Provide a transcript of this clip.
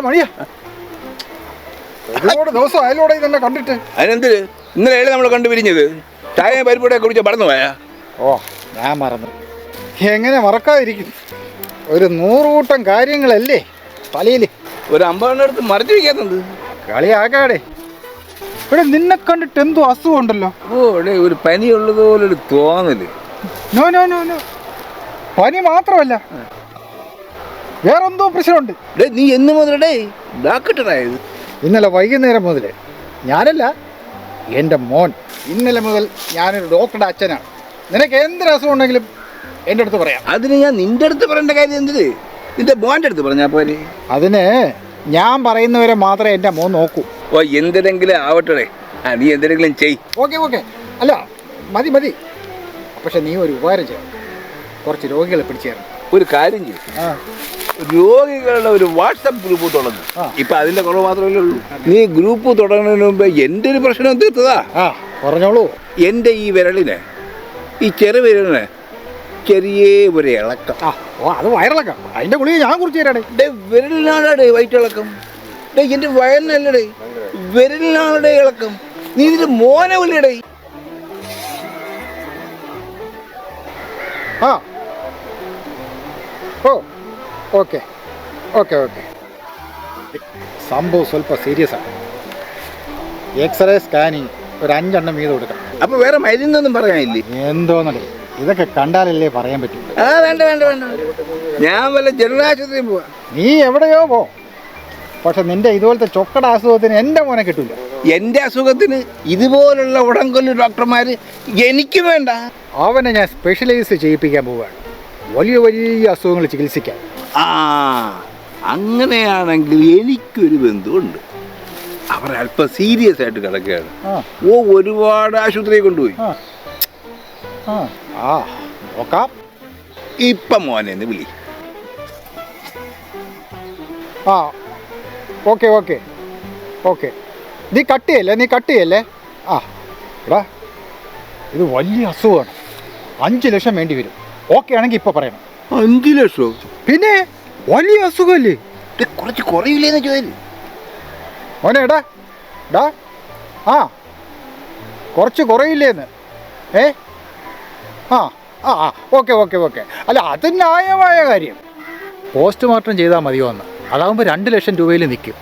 മണിയാ ഒരുപാട് ദിവസം അയലോടെ ഇതന്നെ കണ്ടിട്ട്. അതിനെന്ത് ഇന്നലെ ഏഴ് നമ്മൾ കണ്ടു പിരിഞ്ഞത് ചായ പരിപ്പൂടെ കുടിച്ച മറന്നു പോയാ? ഓ ഞാൻ മറന്നു, എങ്ങനെ മറക്കാതിരിക്കും? ഒരു 100 കൂട്ടം കാര്യങ്ങളല്ലേ തലയിൽ. ഒരു 50 അടുത്ത് മറച്ചു വയ്ക്കാത്തത് കളിയാക്കാടെ. ഇവിടെ നിന്നെ കണ്ടിട്ട് എന്തോ അസുഖം ഉണ്ടല്ലോ. ഓ ഇവിടെ ഒരു പനി ഉള്ളതുപോലൊരു തോന്നല്. നോ നോ നോ നോ, പനി മാത്രമല്ല വേറെന്തോ പ്രശ്നമുണ്ട്. നീ എന്ന് മുതലേ ഡാക്ടറായത്? ഇന്നലെ വൈകുന്നേരം മുതൽ. ഞാനല്ല, എൻ്റെ മോൻ. ഇന്നലെ മുതൽ ഞാനൊരു ഡോക്ടറുടെ അച്ഛനാണ്. നിനക്ക് എന്തൊരു അസുഖം ഉണ്ടെങ്കിലും എൻ്റെ അടുത്ത് പറയാം. അതിന് ഞാൻ നിന്റെ അടുത്ത് പറയേണ്ട കാര്യം എന്തിന്? നിന്റെ മോൻ്റെ അടുത്ത് പറഞ്ഞാ പോലെ. അതിന് ഞാൻ പറയുന്നവരെ മാത്രമേ എൻ്റെ മോൻ നോക്കൂ. ഓ എന്തിനെങ്കിലും ആവട്ടെ, നീ എന്തിനെങ്കിലും ചെയ്. ഓക്കെ ഓക്കെ, അല്ല മതി മതി. പക്ഷെ നീ ഒരു ഉപകാരം ചെയ്യണം, കുറച്ച് രോഗികളെ പിടിച്ചു തരണം. ഒരു കാര്യം ചെയ്യും, രോഗികളുടെ ഒരു വാട്സപ്പ് ഗ്രൂപ്പ് തുടങ്ങും. ഇപ്പൊ അതിന്റെ കുറവ് മാത്രമല്ലേ ഉള്ളൂ. നീ ഗ്രൂപ്പ് തുടങ്ങുന്നതിന് മുമ്പ് എൻ്റെ ഒരു പ്രശ്നം തീർത്തതാ. പറഞ്ഞോളൂ. എൻ്റെ ഈ വിരലിനെ, ഈ ചെറുവിരലിനെ ചെറിയ ഒരു ഇളക്കം. അത് വയറിളക്കം. അതിന്റെ ഗുളിക ഞാൻ കുറിച്ച് തരാടേ. വിരലിനാണേ വയറ്റിളക്കം. എൻ്റെ വയറിനല്ലേ, വിരലിനാണേ ഇളക്കം. നീ ഇതിന്റെ മോനെ വിളിയടേ. ഓ ഓക്കെ ഓക്കെ ഓക്കെ. സംഭവം സ്വല്പം സീരിയസ് ആണ്. എക്സ്റേ സ്കാനിങ് ഒരു 5 എണ്ണം വീതം കൊടുക്കണം. അപ്പൊ വേറെ മരുന്നൊന്നും പറയാനില്ലേ? എന്തോന്നല്ലേ, ഇതൊക്കെ കണ്ടാലല്ലേ പറയാൻ പറ്റൂ. വേണ്ട വേണ്ട വേണ്ട, ഞാൻ വല്ല ജനറൽ ആശുപത്രിയിൽ പോവാ. നീ എവിടെയോ പോ, പക്ഷെ നിന്റെ ഇതുപോലത്തെ ചൊക്കട അസുഖത്തിന് എൻ്റെ മോനെ കിട്ടൂല. എൻ്റെ അസുഖത്തിന് ഇതുപോലുള്ള ഉടങ്കൊല്ലു ഡോക്ടർമാര് എനിക്ക് വേണ്ട. അവനെ ഞാൻ സ്പെഷ്യലൈസ് ചെയ്യിപ്പിക്കാൻ പോവുകയാണ്, വലിയ വലിയ അസുഖങ്ങൾ ചികിത്സിക്കാൻ. അങ്ങനെയാണെങ്കിൽ എനിക്കൊരു ബന്ധുവുണ്ട്. അവർ അല്പം സീരിയസ് ആയിട്ട് കിടക്കുകയാണ്. ഒരുപാട് ആശുപത്രിയിൽ കൊണ്ടുപോയി. നോക്കാം. ഇപ്പം മോനെ ഒന്ന് വിളി. Okay okay okay. നീ കട്ട് ചെയ്യല്ലേ. എടാ, ഇത് വലിയ അസുഖമാണ്. 5 ലക്ഷം വേണ്ടി വരും. ഓക്കെ ആണെങ്കിൽ ഇപ്പൊ പറയണം. 5 ലക്ഷോ? പിന്നെ വലിയ അസുഖമല്ലേ. കുറച്ച് കുറയില്ലേന്ന് ചോദിച്ചു മോനെ. എടാ കുറച്ച് കുറയില്ലേന്ന്. Okay okay okay. അല്ല, അത് ന്യായമായ കാര്യം. പോസ്റ്റ്മോർട്ടം ചെയ്താൽ മതിയോ എന്ന്. അതാകുമ്പോൾ 2 ലക്ഷം രൂപയിൽ നിൽക്കും.